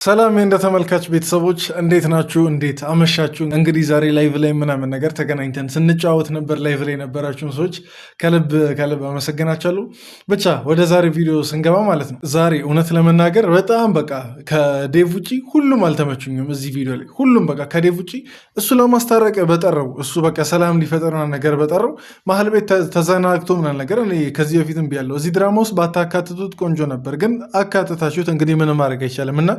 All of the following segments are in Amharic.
ሰላም እንደ ተመልካች ቤተሰቦች እንዴት ናችሁ? እንዴት አመሻችሁ? እንግዲህ ዛሬ ላይቭ ላይ ምናምን ነገር ተገናኝተን ስንጫወት ነበር። ላይቭ ላይ የነበራችሁን ሰዎች ከልብ አመሰግናችኋለሁ። ብቻ ወደ ዛሬ ቪዲዮ ስንገባ ማለት ነው። ዛሬ እውነት ለመናገር በጣም በቃ ከዴቭ ውጪ ሁሉም አልተመቹኝም። እዚህ ቪዲዮ ላይ ሁሉም በቃ ከዴቭ ውጪ እሱ ለማስታረቅ በጠረው እሱ በቃ ሰላም ሊፈጠርና ነገር በጠረው መሀል ቤት ተዘናግቶ ምናምን ነገር እኔ ከዚህ በፊትም ብያለሁ። እዚህ ድራማ ውስጥ ባታካትቱት ቆንጆ ነበር፣ ግን አካትታችሁት እንግዲህ ምንም ማድረግ አይቻልም እና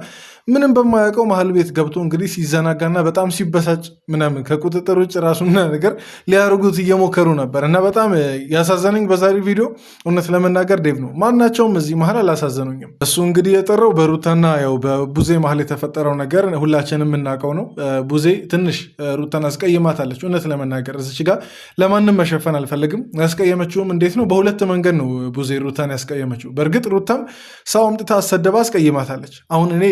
ምንም በማያውቀው መሀል ቤት ገብቶ እንግዲህ ሲዘናጋና በጣም ሲበሳጭ ምናምን ከቁጥጥር ውጭ ራሱና ነገር ሊያደርጉት እየሞከሩ ነበር እና በጣም ያሳዘነኝ በዛሬ ቪዲዮ እውነት ለመናገር ዴቭ ነው። ማናቸውም እዚህ መሀል አላሳዘኑኝም። እሱ እንግዲህ የጠራው በሩታና ያው በቡዜ መሀል የተፈጠረው ነገር ሁላችንም የምናውቀው ነው። ቡዜ ትንሽ ሩታን አስቀይማታለች። እውነት ለመናገር እዚች ጋር ለማንም መሸፈን አልፈልግም። ያስቀየመችውም እንዴት ነው? በሁለት መንገድ ነው ቡዜ ሩታን ያስቀየመችው። በእርግጥ ሩታም ሰው አምጥታ አሰደባ አስቀይማታለች። አሁን እኔ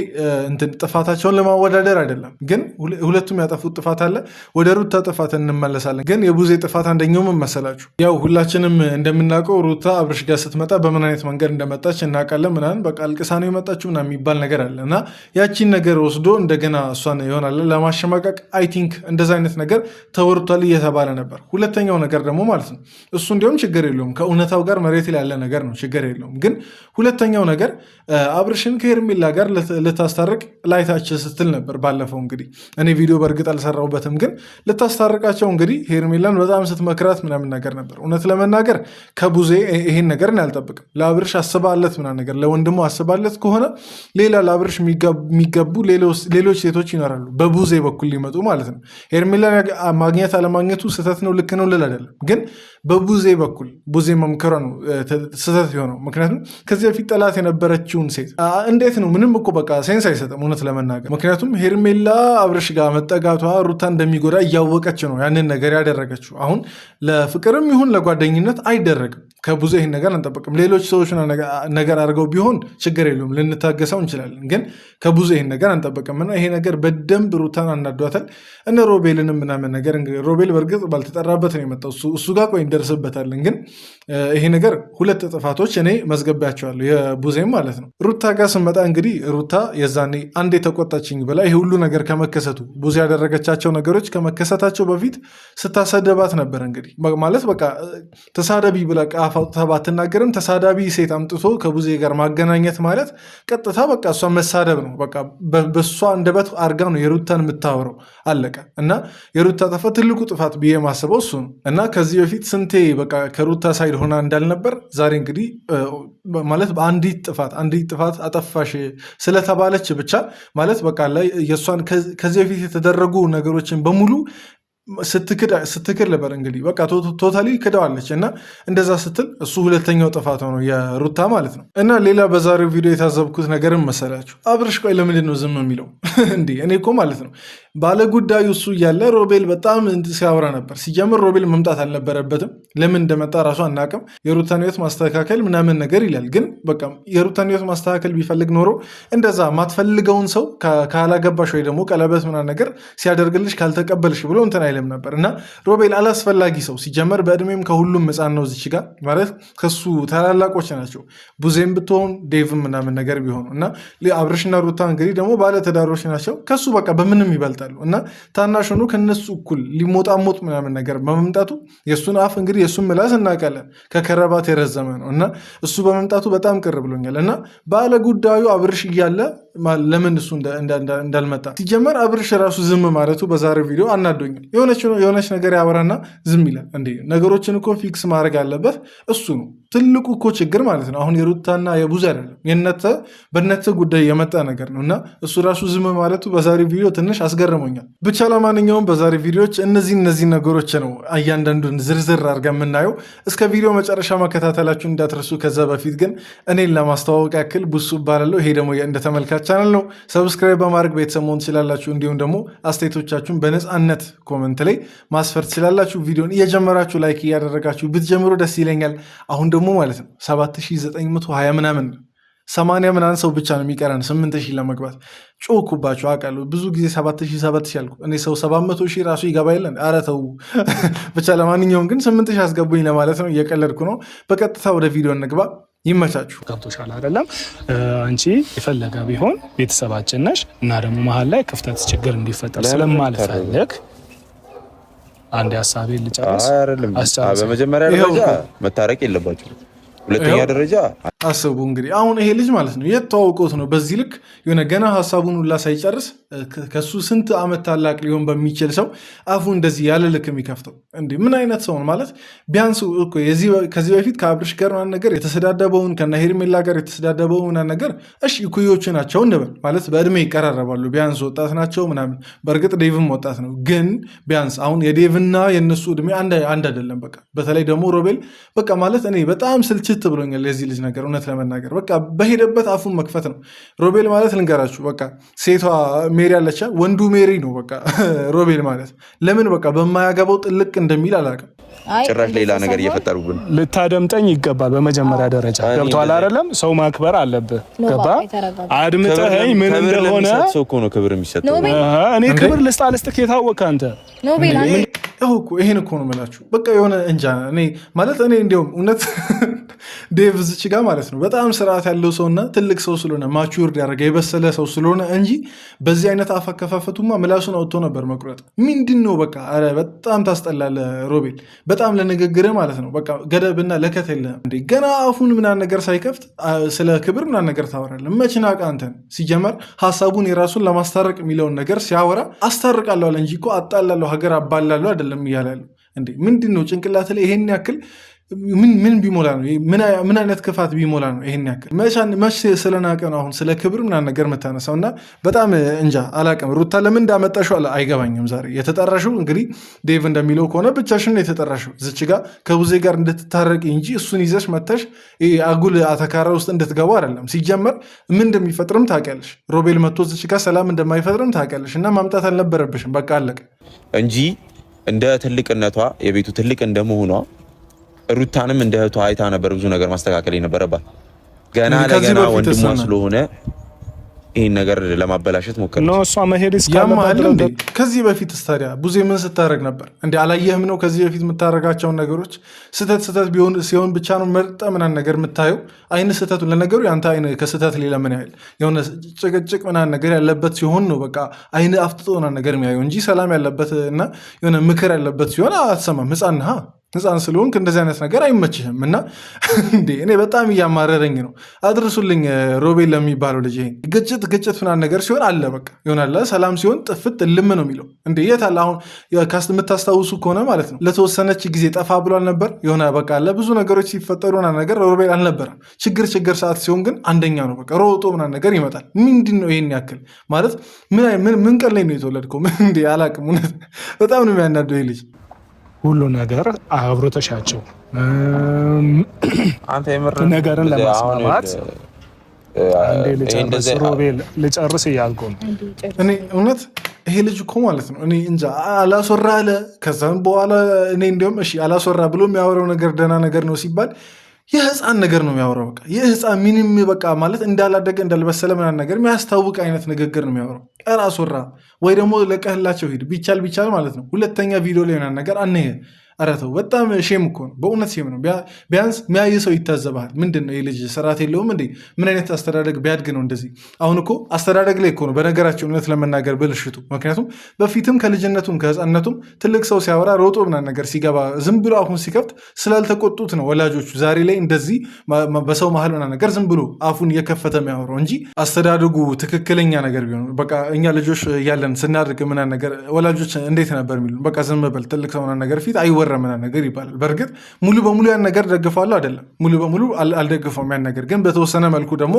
ጥፋታቸውን ለማወዳደር አይደለም፣ ግን ሁለቱም ያጠፉት ጥፋት አለ። ወደ ሩታ ጥፋት እንመለሳለን። ግን የቡዜ ጥፋት አንደኛው ምን መሰላችሁ? ያው ሁላችንም እንደምናውቀው ሩታ አብርሽ ጋር ስትመጣ በምን አይነት መንገድ እንደመጣች እናውቃለን። ምናምን በቃ አልቅሳ ነው የመጣችው ምናምን የሚባል ነገር አለ እና ያቺን ነገር ወስዶ እንደገና እሷን ይሆናል ለማሸማቀቅ አይ ቲንክ እንደዛ አይነት ነገር ተወርቷል እየተባለ ነበር። ሁለተኛው ነገር ደግሞ ማለት ነው እሱ እንዲሁም ችግር የለውም ከእውነታው ጋር መሬት ላይ ያለ ነገር ነው፣ ችግር የለውም። ግን ሁለተኛው ነገር አብርሽን ከሄርሜላ ጋር ልታስታርቅ ላይታች ስትል ነበር ባለፈው። እንግዲህ እኔ ቪዲዮ በእርግጥ አልሰራሁበትም፣ ግን ልታስታርቃቸው እንግዲህ ሄርሜላን በጣም ስትመክራት ምናምን ነገር ነበር። እውነት ለመናገር ከቡዜ ይሄን ነገር አልጠብቅም። ለአብርሽ አስባለት ምናምን ነገር ለወንድሙ አስባለት ከሆነ ሌላ ለአብርሽ የሚገቡ ሌሎች ሴቶች ይኖራሉ፣ በቡዜ በኩል ሊመጡ ማለት ነው። ሄርሜላን ማግኘት አለማግኘቱ ስህተት ነው ልክ ነው ልል አይደለም፣ ግን በቡዜ በኩል ቡዜ መምከሯ ነው ስህተት የሆነው። ምክንያቱም ከዚህ በፊት ጠላት የነበረችውን ሴት እንዴት ነው ምንም እኮ በቃ ሴንስ አይሰጥም እውነት ለመናገር። ምክንያቱም ሄርሜላ አብርሽ ጋር መጠጋቷ ሩታ እንደሚጎዳ እያወቀች ነው ያንን ነገር ያደረገችው። አሁን ለፍቅርም ይሁን ለጓደኝነት አይደረግም። ከቡዜ ይህን ነገር አንጠበቅም። ሌሎች ሰዎች ነገር አድርገው ቢሆን ችግር የለውም ልንታገሰው እንችላለን፣ ግን ከቡዜ ይህን ነገር አንጠበቅም እና ይሄ ነገር በደንብ ሩታን አናዷታል። እነ ሮቤልንም ምናምን ነገር እንግዲህ ሮቤል በእርግጥ ባልተጠራበት ነው የመጣው እሱ ጋር ቆይ እንደርስበታለን። ግን ይሄ ነገር ሁለት ጥፋቶች እኔ መዝገቢያቸዋለሁ የቡዜም ማለት ነው። ሩታ ጋር ስመጣ እንግዲህ ሩታ የዛኔ አንድ የተቆጣችኝ ብላ ይሄ ሁሉ ነገር ከመከሰቱ ቡዜ ያደረገቻቸው ነገሮች ከመከሰታቸው በፊት ስታሰደባት ነበር። እንግዲህ ማለት በቃ ተሳደቢ ብላ ቃፋ ባትናገርም ተሳዳቢ ሴት አምጥቶ ከቡዜ ጋር ማገናኘት ማለት ቀጥታ በቃ እሷ መሳደብ ነው። በቃ በእሷ አንደበት አርጋ ነው የሩታን የምታወረው አለቀ። እና የሩታ ጥፋት ትልቁ ጥፋት ብዬ ማስበው እሱ ነው። እና ከዚህ በፊት ስንቴ በቃ ከሩታ ሳይድ ሆና እንዳልነበር ዛሬ እንግዲህ ማለት በአንዲት ጥፋት አጠፋሽ ስለተባለች ብቻ ማለት በቃ ላይ የእሷን ከዚህ በፊት የተደረጉ ነገሮችን በሙሉ ስትክር ነበር። እንግዲህ በቃ ቶታሊ ክደዋለች እና እንደዛ ስትል እሱ ሁለተኛው ጥፋት ነው የሩታ ማለት ነው። እና ሌላ በዛሬው ቪዲዮ የታዘብኩት ነገርም መሰላችሁ? አብርሽ ቆይ ለምንድን ነው ዝም የሚለው? እንዲህ እኔ እኮ ማለት ነው ባለጉዳዩ እሱ እያለ ሮቤል በጣም ሲያወራ ነበር። ሲጀምር ሮቤል መምጣት አልነበረበትም። ለምን እንደመጣ ራሱ አናውቅም። የሩታን ሕይወት ማስተካከል ምናምን ነገር ይላል። ግን በቃ የሩታን ሕይወት ማስተካከል ቢፈልግ ኖሮ እንደዛ ማትፈልገውን ሰው ካላገባሽ ወይ ደግሞ ቀለበት ምናምን ነገር ሲያደርግልሽ ካልተቀበልሽ ብሎ እንትን አይልም ነበር። እና ሮቤል አላስፈላጊ ሰው ሲጀመር በእድሜም ከሁሉም ሕፃን ነው። እዚች ጋር ማለት ከሱ ታላላቆች ናቸው። ቡዜም ብትሆን ዴቭም ምናምን ነገር ቢሆኑ እና አብርሽና ሩታ እንግዲህ ደግሞ ባለትዳሮች ናቸው። ከሱ በቃ በምንም ይበልጣሉ። እና ታናሽ ሆኖ ከነሱ እኩል ሊሞጣሞጥ ምናምን ነገር በመምጣቱ የእሱን አፍ እንግዲህ የእሱን ምላስ እናውቃለን ከከረባት የረዘመ ነው። እና እሱ በመምጣቱ በጣም ቅር ብሎኛል። እና ባለጉዳዩ አብርሽ እያለ ለምን እሱ እንዳልመጣ ሲጀመር አብርሽ ራሱ ዝም ማለቱ በዛሬው ቪዲዮ አናዶኛል። የሆነች ነገር ያወራና ዝም ይላል። እንዴ ነገሮችን እኮ ፊክስ ማድረግ አለበት እሱ ነው ትልቁ እኮ ችግር ማለት ነው። አሁን የሩታና የቡዜ አይደለም በነተ ጉዳይ የመጣ ነገር ነው። እና እሱ ራሱ ዝም ማለቱ በዛሬው ቪዲዮ ትንሽ አስገርሞኛል። ብቻ ለማንኛውም በዛሬው ቪዲዮዎች እነዚህ ነገሮች ነው እያንዳንዱን ዝርዝር አድርገን የምናየው። እስከ ቪዲዮ መጨረሻ መከታተላችሁን እንዳትረሱ። ከዛ በፊት ግን እኔን ለማስተዋወቅ ያክል ቡሱ እባላለሁ። ይሄ ደግሞ እንደተመልካች ቻናል ነው። ሰብስክራይብ በማድረግ ቤተሰብ መሆን ትችላላችሁ። እንዲሁም ደግሞ አስተያየቶቻችሁን በነፃነት ኮመንት ላይ ማስፈር ትችላላችሁ። ቪዲዮን እየጀመራችሁ ላይክ እያደረጋችሁ ብትጀምሩ ደስ ይለኛል። አሁን ደግሞ ማለት ነው 7920 ምናምን 80 ምናምን ሰው ብቻ ነው የሚቀረን 8000 ለመግባት። ጮኩባችሁ አውቃለሁ። ብዙ ጊዜ 7000 ያልኩ እኔ ሰው 700,000 ራሱ ይገባ የለን። ኧረ ተው ብቻ። ለማንኛውም ግን 8000 አስገቡኝ ለማለት ነው። እየቀለድኩ ነው። በቀጥታ ወደ ቪዲዮ እንግባ። ይመቻችሁ። ገብቶሻል አይደለም? አንቺ የፈለገ ቢሆን ቤተሰባችን ነሽ እና ደግሞ መሀል ላይ ክፍተት ችግር እንዲፈጠር ስለማልፈልግ አንድ ሀሳቤን ልጨርስ። በመጀመሪያ ደረጃ መታረቅ የለባችሁ። ሁለተኛ ደረጃ አስቡ እንግዲህ አሁን ይሄ ልጅ ማለት ነው የተዋወቁት ነው በዚህ ልክ የሆነ ገና ሀሳቡን ሁላ ሳይጨርስ ከሱ ስንት አመት ታላቅ ሊሆን በሚችል ሰው አፉ እንደዚህ ያለ ልክ የሚከፍተው እንዴ ምን አይነት ሰው ነው ማለት ቢያንስ እኮ ከዚህ በፊት ከአብርሽ ጋር ምናምን ነገር የተሰዳደበውን ከነ ሄርሜላ ጋር የተሰዳደበውን ምናምን ነገር እሺ እኩዮቹ ናቸው እንበል ማለት በእድሜ ይቀራረባሉ ቢያንስ ወጣት ናቸው ምናምን በእርግጥ ዴቭም ወጣት ነው ግን ቢያንስ አሁን የዴቭና የነሱ እድሜ አንድ አይደለም በቃ በተለይ ደግሞ ሮቤል በቃ ማለት እኔ በጣም ስልችት ብሎኛል የዚህ ልጅ ነገር እውነት ለመናገር በቃ በሄደበት አፉን መክፈት ነው ሮቤል ማለት ልንገራችሁ በቃ ሴቷ ሜሪ አለች ወንዱ ሜሪ ነው በቃ ሮቤል ማለት ለምን በቃ በማያገባው ጥልቅ እንደሚል አላውቅም ጭራሽ ሌላ ነገር እየፈጠሩብን ልታደምጠኝ ይገባል በመጀመሪያ ደረጃ ገብቷል አይደለም ሰው ማክበር አለብህ ገባ አድምጠኸኝ ምን እንደሆነ ሰው እኮ ነው ክብር የሚሰጠው እኔ ክብር ልስጣልስጥክ የታወቀ አንተ ይሄን እኮ ነው የምላችሁ በቃ የሆነ እንጃ እኔ ማለት እኔ እንዲያውም እውነት ዴቭ ዝች ጋር ማለት ነው በጣም ስርዓት ያለው ሰውና ትልቅ ሰው ስለሆነ ማቹርድ ያደረገ የበሰለ ሰው ስለሆነ እንጂ በዚህ አይነት አፍ አከፋፈቱማ ምላሱን አውጥቶ ነበር መቁረጥ ምንድን ነው በቃ ኧረ በጣም ታስጠላለህ ሮቤል በጣም ለንግግርህ ማለት ነው በቃ ገደብና ለከት የለህም እንዴ ገና አፉን ምናምን ነገር ሳይከፍት ስለ ክብር ምናምን ነገር ታወራለህ መች ናቀህ አንተን ሲጀመር ሀሳቡን የራሱን ለማስታረቅ የሚለውን ነገር ሲያወራ አስታርቃለሁ አለ እንጂ እኮ አጣላለሁ ሀገር አባላለሁ አይደለም እያላለሁ እንዴ ምንድን ነው ጭንቅላት ላይ ይሄን ያክል ምን ቢሞላ ነው ምን አይነት ክፋት ቢሞላ ነው ይሄን ያክል መች ስለናቀ ነው አሁን ስለ ክብር ምናምን ነገር መታነሳው እና በጣም እንጃ አላቅም ሩታ ለምን እንዳመጣሽው አይገባኝም ዛሬ የተጠራሽው እንግዲህ ዴቭ እንደሚለው ከሆነ ብቻሽን ነው የተጠራሽው ዝች ጋር ከቡዜ ጋር እንድትታረቂ እንጂ እሱን ይዘሽ መተሽ አጉል አተካራ ውስጥ እንድትገቡ አይደለም ሲጀመር ምን እንደሚፈጥርም ታውቂያለሽ ሮቤል መጥቶ ዝች ጋር ሰላም እንደማይፈጥርም ታውቂያለሽ እና ማምጣት አልነበረብሽም በቃ አለቀ እንጂ እንደ ትልቅነቷ የቤቱ ትልቅ እንደመሆኗ ሩታንም እንደ እህቷ አይታ ነበር ብዙ ነገር ማስተካከል የነበረባት ገና ለገና ወንድሟ ስለሆነ ይሄን ነገር ለማበላሸት ሞከረ ነው እሷ መሄድ እስካለበት ከዚህ በፊት ታዲያ ቡዜ ምን ስታረግ ነበር እንዴ አላየህም ነው ከዚህ በፊት የምታረጋቸው ነገሮች ስተት ቢሆን ሲሆን ብቻ ነው መርጠ ምናን ነገር የምታየው አይን ስተቱ ለነገሩ ያንተ አይን ከስተት ሌላ ምን ያህል የሆነ ጭቅጭቅ ምናን ነገር ያለበት ሲሆን ነው በቃ አይን አፍጥጦ ምናን ነገር የሚያየው እንጂ ሰላም ያለበት እና የሆነ ምክር ያለበት ሲሆን አትሰማም ህፃን ስለሆንክ እንደዚህ አይነት ነገር አይመችህም እና እንዴ እኔ በጣም እያማረረኝ ነው አድርሱልኝ ሮቤል ለሚባለው ልጅ ይሄን ግጭት ምናምን ነገር ሲሆን አለ በቃ ይሆናል ሰላም ሲሆን ጥፍት ልም ነው የሚለው እንዴ የት አለ አሁን የምታስታውሱ ከሆነ ማለት ነው ለተወሰነች ጊዜ ጠፋ ብሏል ነበር የሆነ በቃ ለብዙ ነገሮች ሲፈጠሩ ምናምን ነገር ሮቤል አልነበረም ችግር ሰዓት ሲሆን ግን አንደኛ ነው በቃ ሮጦ ምናምን ነገር ይመጣል ምንድን ነው ይሄን ያክል ማለት ምን ቀን ላይ ነው የተወለድከው እንዴ አላቅም እውነት በጣም ነው የሚያናደው ይሄ ልጅ ሁሉ ነገር አብሮ ተሻቸው ነገርን ለማስማማት አንዴ ልጨርስ ሮቤል ልጨርስ እያልኩ ነው እኔ እውነት ይሄ ልጅ እኮ ማለት ነው እኔ እንጃ አላስወራ አለ ከዛም በኋላ እኔ እንዲያውም እሺ አላስወራ ብሎ የሚያወራው ነገር ደህና ነገር ነው ሲባል የህፃን ነገር ነው የሚያወራው በቃ የህፃን ምንም በቃ ማለት እንዳላደገ እንዳልበሰለ ምናምን ነገር የሚያስታውቅ አይነት ንግግር ነው የሚያወራው ራስወራ ወይ ደግሞ ለቀህላቸው ሂድ ቢቻል ማለት ነው ሁለተኛ ቪዲዮ ላይ ምናምን ነገር አንሄ ኧረ ተው በጣም ሼም እኮ ነው በእውነት ሼም ነው ቢያንስ የሚያይ ሰው ይታዘባል ምንድን ነው የልጅ ስርዓት የለውም እንዴ ምን አይነት አስተዳደግ ቢያድግ ነው እንደዚህ አሁን እኮ አስተዳደግ ላይ እኮ ነው በነገራቸው እውነት ለመናገር ብልሽቱ ምክንያቱም በፊትም ከልጅነቱም ከህፃነቱም ትልቅ ሰው ሲያወራ ሮጦ ምናምን ነገር ሲገባ ዝም ብሎ አሁን ሲከፍት ስላልተቆጡት ነው ወላጆቹ ዛሬ ላይ እንደዚህ በሰው መሀል ምናምን ነገር ዝም ብሎ አፉን እየከፈተ የሚያወራው እንጂ አስተዳደጉ ትክክለኛ ነገር ቢሆን በቃ እኛ ልጆች እያለን ስናድግ ምናምን ነገር ወላጆች እንዴት ነበር የሚሉ በቃ ዝም በል ትልቅ ሰው ምናምን ነገር ፊት አይወራ ምናምን ነገር ይባላል በእርግጥ ሙሉ በሙሉ ያን ነገር ደግፋለሁ አይደለም ሙሉ በሙሉ አልደግፈውም ያን ነገር ግን በተወሰነ መልኩ ደግሞ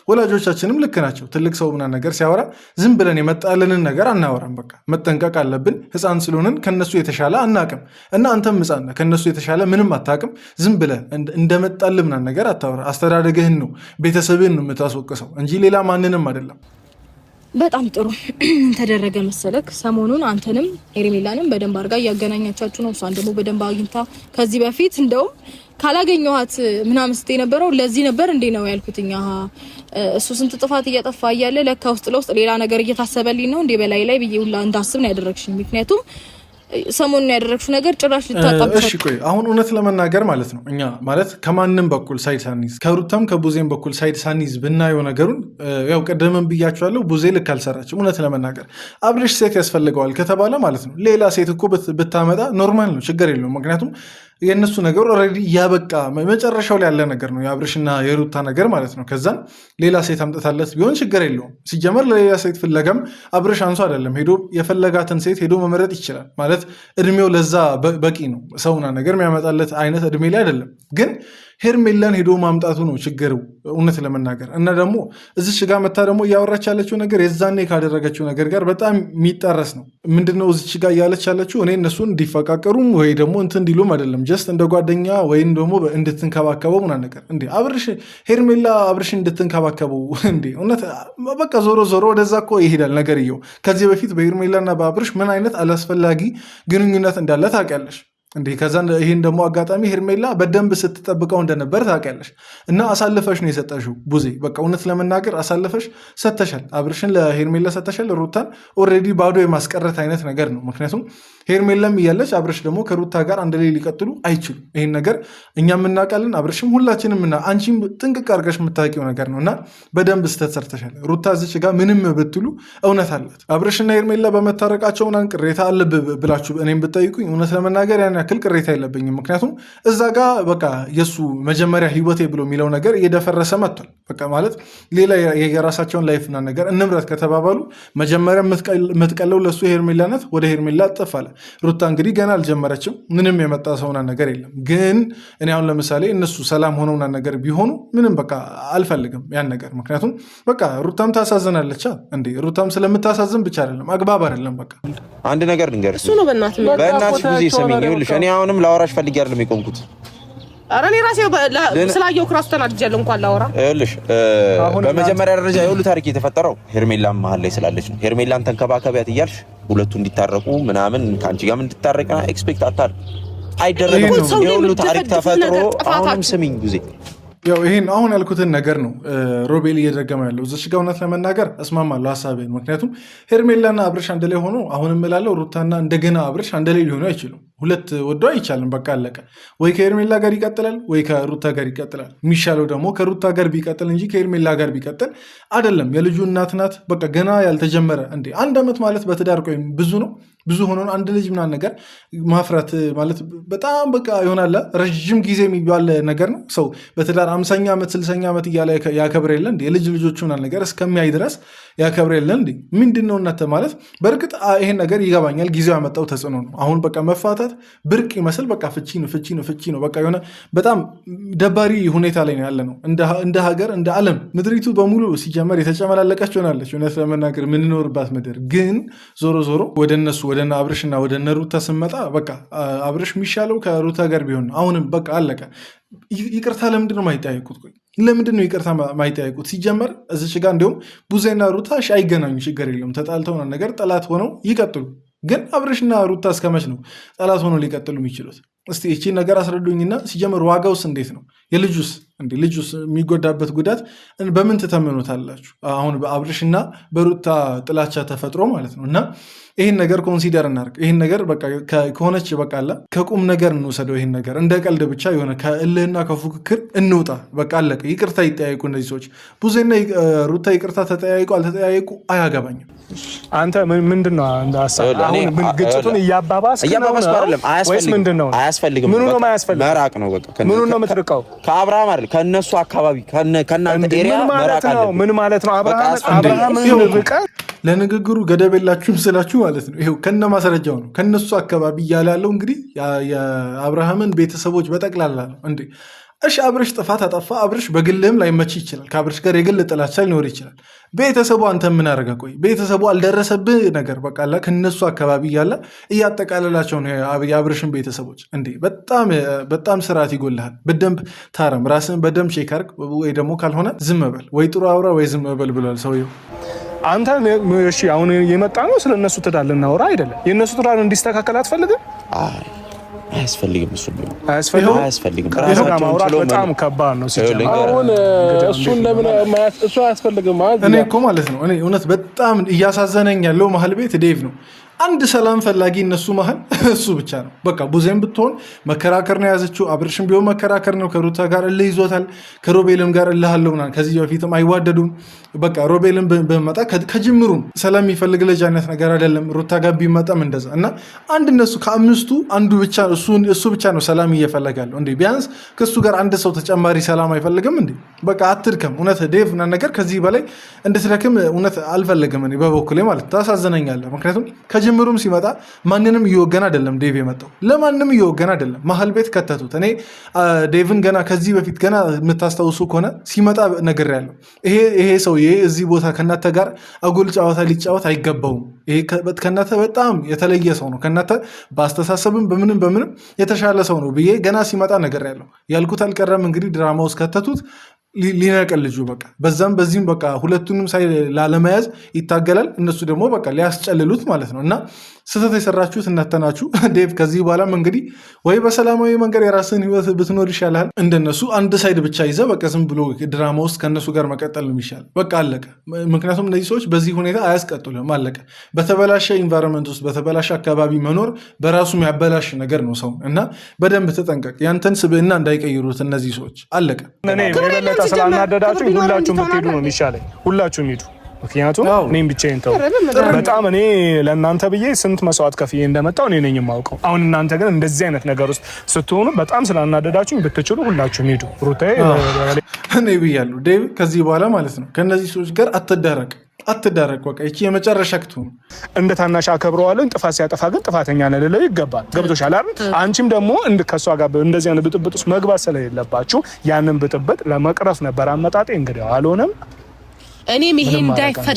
ወላጆቻችንም ልክ ናቸው ትልቅ ሰው ምናምን ነገር ሲያወራ ዝም ብለን የመጣልንን ነገር አናወራም በቃ መጠንቀቅ አለብን ህፃን ስለሆንን ከነሱ የተሻለ አናቅም እና አንተም ህፃን ነህ ከነሱ የተሻለ ምንም አታቅም ዝም ብለህ እንደመጣል ምናምን ነገር አታወራ አስተዳደግህን ነው ቤተሰብህን ነው የምታስወቅሰው እንጂ ሌላ ማንንም አይደለም በጣም ጥሩ ተደረገ መሰለክ ሰሞኑን አንተንም ሄርሜላንም በደንብ አርጋ ያገናኛቻችሁ ነው እሷን ደግሞ በደንብ አግኝታ ከዚህ በፊት እንደውም ካላገኘኋት ምናምን ስትይ ነበረው ለዚህ ነበር እንዴ ነው ያልኩትኛ እሱ ስንት ጥፋት እያጠፋ እያለ ለካ ውስጥ ለውስጥ ሌላ ነገር እየታሰበልኝ ነው እንዴ በላይ ላይ ብዬ ሁላ እንዳስብ ነው ያደረግሽኝ ምክንያቱም ሰሞኑን ያደረግሽው ነገር ጭራሽ ልታጣጣው እሺ ቆይ አሁን እውነት ለመናገር ማለት ነው እኛ ማለት ከማንም በኩል ሳይድ ሳኒዝ ከሩታም ከቡዜም በኩል ሳይድ ሳኒዝ ብናየው ነገሩን ያው ቀደምም ብያቸዋለሁ ቡዜ ልክ አልሰራችም እውነት ለመናገር አብርሽ ሴት ያስፈልገዋል ከተባለ ማለት ነው ሌላ ሴት እኮ ብታመጣ ኖርማል ነው ችግር የለውም ምክንያቱም የእነሱ ነገር ኦልሬዲ ያበቃ መጨረሻው ላይ ያለ ነገር ነው የአብርሽና የሩታ ነገር ማለት ነው ከዛን ሌላ ሴት አምጥታለት ቢሆን ችግር የለውም ሲጀመር ለሌላ ሴት ፍለጋም አብርሽ አንሱ አይደለም ሄዶ የፈለጋትን ሴት ሄዶ መመረጥ ይችላል ማለት እድሜው ለዛ በቂ ነው ሰውና ነገር የሚያመጣለት አይነት እድሜ ላይ አይደለም ግን ሄርሜላን ሄዶ ማምጣቱ ነው ችግሩ እውነት ለመናገር እና ደግሞ እዚች ጋር መታ ደግሞ እያወራች ያለችው ነገር የዛኔ ካደረገችው ነገር ጋር በጣም የሚጣረስ ነው ምንድነው እዚች ጋር እያለች ያለችው እኔ እነሱን እንዲፈቃቀሩም ወይ ደግሞ እንትን እንዲሉም አይደለም ጀስት እንደ ጓደኛ ወይም ደግሞ እንድትንከባከበው ምናምን ነገር እንዴ አብርሽ ሄርሜላ አብርሽ እንድትንከባከበው እንዴ እውነት በቃ ዞሮ ዞሮ ወደዛ እኮ ይሄዳል ነገርየው ከዚህ በፊት በሄርሜላና በአብርሽ ምን አይነት አላስፈላጊ ግንኙነት እንዳለ ታውቂያለሽ እንዴ ከዛ ይሄን ደግሞ አጋጣሚ ሄርሜላ በደንብ ስትጠብቀው እንደነበር ታውቂያለሽ እና አሳልፈሽ ነው የሰጠሽው ቡዜ በቃ እውነት ለመናገር አሳልፈሽ ሰተሻል አብርሽን ለሄርሜላ ሰተሻል ሩታን ኦልሬዲ ባዶ የማስቀረት አይነት ነገር ነው ምክንያቱም ሄርሜላም እያለች አብርሽ ደግሞ ከሩታ ጋር አንድ ላይ ሊቀጥሉ አይችሉም ይሄን ነገር እኛም እናውቃለን አብርሽም ሁላችንም እና አንቺም ጥንቅቅ አድርገሽ የምታውቂው ነገር ነው እና በደንብ ስተት ሰርተሻል ሩታ እዚች ጋር ምንም ብትሉ እውነት አላት አብርሽና ሄርሜላ በመታረቃቸው ምናምን ቅሬታ አለብህ ብላችሁ እኔም ብትጠይቁኝ እውነት ለመናገር ያን ያክል ቅሬታ የለብኝም ምክንያቱም እዛ ጋር በቃ የሱ መጀመሪያ ህይወቴ ብሎ የሚለው ነገር እየደፈረሰ መጥቷል በቃ ማለት ሌላ የራሳቸውን ላይፍና ነገር እንምረት ከተባባሉ መጀመሪያ የምትቀለው ለሱ ሄርሜላነት ወደ ሄርሜላ ጥፋለ ሩታ እንግዲህ ገና አልጀመረችም ምንም የመጣ ሰውና ነገር የለም ግን እኔ አሁን ለምሳሌ እነሱ ሰላም ሆነውና ነገር ቢሆኑ ምንም በቃ አልፈልግም ያን ነገር ምክንያቱም በቃ ሩታም ታሳዝናለች እንዴ ሩታም ስለምታሳዝን ብቻ አይደለም አግባብ አይደለም በቃ አንድ ነገር ልንገርሽ እሱ ነው በእናትሽ ጊዜ ሰሚኝ ይኸውልሽ እኔ አሁንም ላወራሽ ፈልጌ አይደለም የቆምኩት ኧረ እኔ ራሴ ስላየው ክራስ ተናድጃለሁ እንኳን ላወራ ይኸውልሽ በመጀመሪያ ደረጃ የሁሉ ታሪክ የተፈጠረው ሄርሜላን መሀል ላይ ስላለች ነው ሄርሜላን ተንከባከቢያት እያልሽ ሁለቱ እንዲታረቁ ምናምን ከአንቺ ጋር እንድታረቅ ኤክስፔክት አታድርግ አይደረግም የሁሉ ታሪክ ተፈጥሮ አሁንም ስሚኝ ጊዜ ያው ይሄን አሁን ያልኩትን ነገር ነው ሮቤል እየደገመ ያለው እዚች ጋር እውነት ለመናገር እስማማለሁ ሀሳቤን ምክንያቱም ሄርሜላና አብርሽ አንድ ላይ ሆኖ አሁንም እላለሁ ሩታና እንደገና አብርሽ አንድ ላይ ሊሆኑ አይችሉም ሁለት ወዶ አይቻልም በቃ አለቀ ወይ ከሄርሜላ ጋር ይቀጥላል ወይ ከሩታ ጋር ይቀጥላል የሚሻለው ደግሞ ከሩታ ጋር ቢቀጥል እንጂ ከሄርሜላ ጋር ቢቀጥል አይደለም የልጁ እናት ናት በቃ ገና ያልተጀመረ እንዴ 1 ዓመት ማለት በትዳር ቆይም ብዙ ነው ብዙ ሆኖ አንድ ልጅ ምናምን ነገር ማፍራት ማለት በጣም በቃ ይሆናል ረጅም ጊዜ የሚባል ነገር ነው ሰው በትዳር 50ኛ ዓመት 60ኛ ዓመት እያለ ያከብር የለ እንዴ የልጅ ልጆቹ ምናምን ነገር እስከሚያይ ድረስ ያከብር የለ እንዴ ምንድነው እናንተ ማለት በእርግጥ ይሄን ነገር ይገባኛል ጊዜው ያመጣው ተጽዕኖ ነው አሁን በቃ መፋታት ብርቅ ይመስል በቃ ፍቺ ነው በቃ የሆነ በጣም ደባሪ ሁኔታ ላይ ያለ ነው እንደ ሀገር እንደ ዓለም ምድሪቱ በሙሉ ሲጀመር የተጨመላለቀች ሆናለች እውነት ለመናገር የምንኖርባት ምድር ግን ዞሮ ዞሮ ወደ እነሱ ወደ አብርሽና ወደ ሩታ ስንመጣ በቃ አብርሽ የሚሻለው ከሩታ ጋር ቢሆን አሁንም በቃ አለቀ ይቅርታ ለምንድን ነው ማይጠያየቁት ለምንድን ነው ይቅርታ ማይጠያየቁት ሲጀመር እዚች ጋር እንዲሁም ቡዜና ሩታ አይገናኙ ችግር የለም ተጣልተው ነገር ጠላት ሆነው ይቀጥሉ ግን አብርሽና ሩታ እስከመች ነው ጠላት ሆነው ሊቀጥሉ የሚችሉት እስቲ እቺ ነገር አስረዱኝና ሲጀመር ዋጋውስ እንዴት ነው የልጁስ እንዴ ልጁስ የሚጎዳበት ጉዳት በምን ትተምኑታላችሁ አሁን በአብርሽና በሩታ ጥላቻ ተፈጥሮ ማለት ነው እና ይሄን ነገር ኮንሲደር እናርግ ይሄን ነገር በቃ ከሆነች በቃላ ከቁም ነገር እንወሰደው ይሄን ነገር እንደ ቀልድ ብቻ የሆነ ከእልህና ከፉክክር እንውጣ በቃ አለቀ ይቅርታ ይጠያይቁ እነዚህ ሰዎች ቡዜና ሩታ ይቅርታ ተጠያይቁ አልተጠያይቁ አያገባኝም አንተ ምንድነው እንደ ሐሳብ አሁን ምን ግጭቱን እያባባስክ ነው ወይስ ምንድነው አያስፈልግም ምኑ ነው ማያስፈልግ መራቅ ነው በቃ ምኑ ነው የምትርቀው ከአብርሃም አይደል ከነሱ አካባቢ ከናንተ ኤሪያ መራቅ አለ ምን ማለት ነው አብርሃም ርቀ ለንግግሩ ገደብ የላችሁም ስላችሁ ማለት ነው ይሄው ከነ ማስረጃው ነው ከነሱ አካባቢ እያለ ያለው እንግዲህ የአብርሃምን ቤተሰቦች በጠቅላላ ነው እንዴ እሺ አብርሽ ጥፋት አጠፋ አብርሽ በግልህም ላይመች ይችላል ከአብርሽ ጋር የግል ጥላቻ ሊኖር ይችላል ቤተሰቡ አንተ ምን አደረገ ቆይ ቤተሰቡ አልደረሰብህ ነገር በቃ ከነሱ አካባቢ እያለ እያጠቃለላቸው ነው የአብርሽን ቤተሰቦች እንዴ በጣም ስርዓት ይጎልሃል በደንብ ታረም ራስን በደንብ ቼክ አድርግ ወይ ደግሞ ካልሆነ ዝም በል ወይ ጥሩ አውራ ወይ ዝም በል ብሏል ሰውየው አንተ እሺ አሁን የመጣ ነው ስለነሱ ትዳር ልናወራ አይደለም የነሱ ትዳር እንዲስተካከል አትፈልግም አያስፈልግም እሱ አያስፈልግም ማውራት በጣም ከባድ ነው አሁን እሱን ለምን እሱ አያስፈልግም እኔ እኮ ማለት ነው እኔ እውነት በጣም እያሳዘነኝ ያለው መሀል ቤት ዴቭ ነው አንድ ሰላም ፈላጊ እነሱ መሀል እሱ ብቻ ነው። በቃ ቡዜም ብትሆን መከራከር ነው የያዘችው። አብርሽም ቢሆን መከራከር ነው። ከሩታ ጋር እልህ ይዞታል። ከሮቤልም ጋር እልህ አለው ምናምን። ከዚህ በፊትም አይዋደዱም። በቃ ሮቤልም በመጣ ከጅምሩም ሰላም የሚፈልግ ልጅ አይነት ነገር አይደለም። ሩታ ጋር ቢመጣም እንደዛ እና አንድ እነሱ ከአምስቱ አንዱ ብቻ እሱ ብቻ ነው ሰላም እየፈለጋለሁ እንዴ። ቢያንስ ከሱ ጋር አንድ ሰው ተጨማሪ ሰላም አይፈልግም እንዴ? በቃ አትድከም። እውነት ዴቭ እና ነገር ከዚህ በላይ እንድትደክም እውነት አልፈልግም እኔ በበኩሌ ማለት ታሳዝነኛለህ። ምክንያቱም ከጅምሩም ሲመጣ ማንንም እየወገን አይደለም ዴቭ የመጣው፣ ለማንም እየወገን አይደለም። መሀል ቤት ከተቱት። እኔ ዴቭን ገና ከዚህ በፊት ገና የምታስታውሱ ከሆነ ሲመጣ ነግሬያለሁ። ይሄ ሰውዬ እዚህ ቦታ ከእናንተ ጋር አጉል ጨዋታ ሊጫወት አይገባውም። ይሄ ከእናንተ በጣም የተለየ ሰው ነው። ከእናንተ በአስተሳሰብም በምንም የተሻለ ሰው ነው ብዬ ገና ሲመጣ ነግሬያለሁ። ያልኩት አልቀረም። እንግዲህ ድራማ ውስጥ ከተቱት። ሊነቀል ልጁ በቃ በዛም በዚህም በቃ ሁለቱንም ሳይ ላለመያዝ ይታገላል። እነሱ ደግሞ በቃ ሊያስጨልሉት ማለት ነው። እና ስህተት የሰራችሁት እናንተ ናችሁ። ዴቭ ከዚህ በኋላም እንግዲህ ወይ በሰላማዊ መንገድ የራስን ህይወት ብትኖር ይሻላል። እንደነሱ አንድ ሳይድ ብቻ ይዘ በቃ ዝም ብሎ ድራማ ውስጥ ከእነሱ ጋር መቀጠል ነው የሚሻል። በቃ አለቀ። ምክንያቱም እነዚህ ሰዎች በዚህ ሁኔታ አያስቀጥሉም። አለቀ። በተበላሸ ኢንቫይሮንመንት ውስጥ በተበላሸ አካባቢ መኖር በራሱ የሚያበላሽ ነገር ነው ሰው እና በደንብ ተጠንቀቅ። ያንተን ስብዕና እንዳይቀይሩት እነዚህ ሰዎች። አለቀ። ስላናደዳችሁ ሁላችሁም ብትሄዱ ነው የሚሻለኝ። ሁላችሁም ሂዱ። ምክንያቱም እኔም ብቻዬን ተው። በጣም እኔ ለእናንተ ብዬ ስንት መስዋዕት ከፍዬ እንደመጣው እኔ ነኝ የማውቀው። አሁን እናንተ ግን እንደዚህ አይነት ነገር ውስጥ ስትሆኑ በጣም ስላናደዳችሁኝ ብትችሉ ሁላችሁም ሂዱ። ሩታዬ እኔ ብያለሁ ዴቭ ከዚህ በኋላ ማለት ነው ከእነዚህ ሰዎች ጋር አትዳረቅ። በቃ ይቺ የመጨረሻ ክትሆኑ እንደ ታናሽ አከብረዋለሁ። ጥፋት ሲያጠፋ ግን ጥፋተኛ ነህ ልለው ይገባል። ገብቶሻል አይደል? አንቺም ደግሞ ከእሷ ጋር እንደዚህ አይነት ብጥብጥ ውስጥ መግባት ስለሌለባችሁ ያንን ብጥብጥ ለመቅረፍ ነበር አመጣጤ። እንግዲህ አልሆነም። እኔም ይሄ እንዳይፈጠር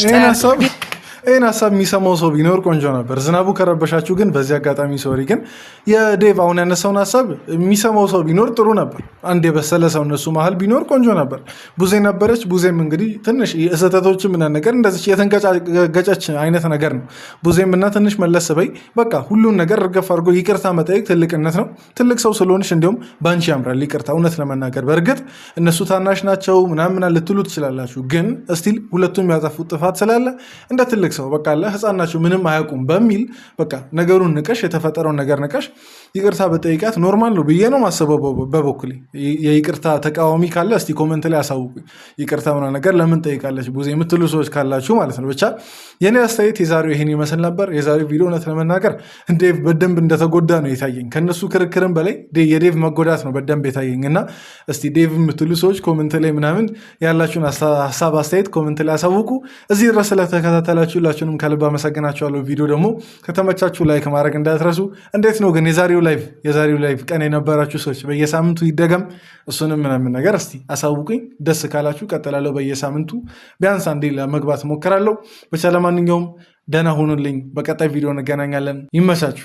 ይህን ሀሳብ የሚሰማው ሰው ቢኖር ቆንጆ ነበር። ዝናቡ ከረበሻችሁ ግን በዚህ አጋጣሚ ሶሪ። ግን የዴቭ አሁን ያነሳውን ሀሳብ የሚሰማው ሰው ቢኖር ጥሩ ነበር። አንድ የበሰለ ሰው እነሱ መሀል ቢኖር ቆንጆ ነበር። ቡዜ ነበረች። ቡዜም እንግዲህ ትንሽ ስህተቶች ምናምን ነገር እንደዚህ የተንገጫገጨች አይነት ነገር ነው። ቡዜም እና ትንሽ መለስ በይ በቃ ሁሉን ነገር ርገፍ አድርጎ ይቅርታ መጠየቅ ትልቅነት ነው። ትልቅ ሰው ስለሆንሽ እንዲሁም በአንቺ ያምራል ይቅርታ። እውነት ለመናገር በእርግጥ እነሱ ታናሽ ናቸው ምናምን ልትሉ ትችላላችሁ። ግን እስቲል ሁለቱም ያጠፉት ጥፋት ስላለ እንደ ትልቅ ሰው በቃ ህፃን ናቸው ምንም አያውቁም በሚል በቃ ነገሩን ንቀሽ የተፈጠረውን ነገር ንቀሽ ይቅርታ በጠይቃት ኖርማል ነው ብዬ ነው ማሰበው በበኩሌ። የይቅርታ ተቃዋሚ ካለ እስቲ ኮመንት ላይ አሳውቁኝ። ይቅርታ ምናምን ነገር ለምን ጠይቃለች ቡዜ የምትሉ ሰዎች ካላችሁ ማለት ነው። ብቻ የኔ አስተያየት የዛሬው ይሄን ይመስል ነበር። የዛሬው ቪዲዮ እውነት ለመናገር ዴቭ በደንብ እንደተጎዳ ነው የታየኝ። ከነሱ ክርክርም በላይ የዴቭ መጎዳት ነው በደንብ የታየኝ እና እስቲ ዴቭ የምትሉ ሰዎች ኮመንት ላይ ምናምን ያላችሁን ሀሳብ አስተያየት ኮመንት ላይ አሳውቁ። እዚህ ድረስ ስለተከታተላችሁ ሁላችሁንም ከልብ አመሰግናችኋለሁ። ቪዲዮ ደግሞ ከተመቻችሁ ላይክ ማድረግ እንዳትረሱ። እንዴት ነው ግን የዛሬው ላይቭ ቀን የነበራችሁ ሰዎች በየሳምንቱ ይደገም እሱንም ምናምን ነገር እስቲ አሳውቁኝ። ደስ ካላችሁ ቀጥላለሁ። በየሳምንቱ ቢያንስ አንዴ ለመግባት ሞክራለሁ። ብቻ ለማንኛውም ደህና ሁኑልኝ። በቀጣይ ቪዲዮ እንገናኛለን። ይመቻችሁ።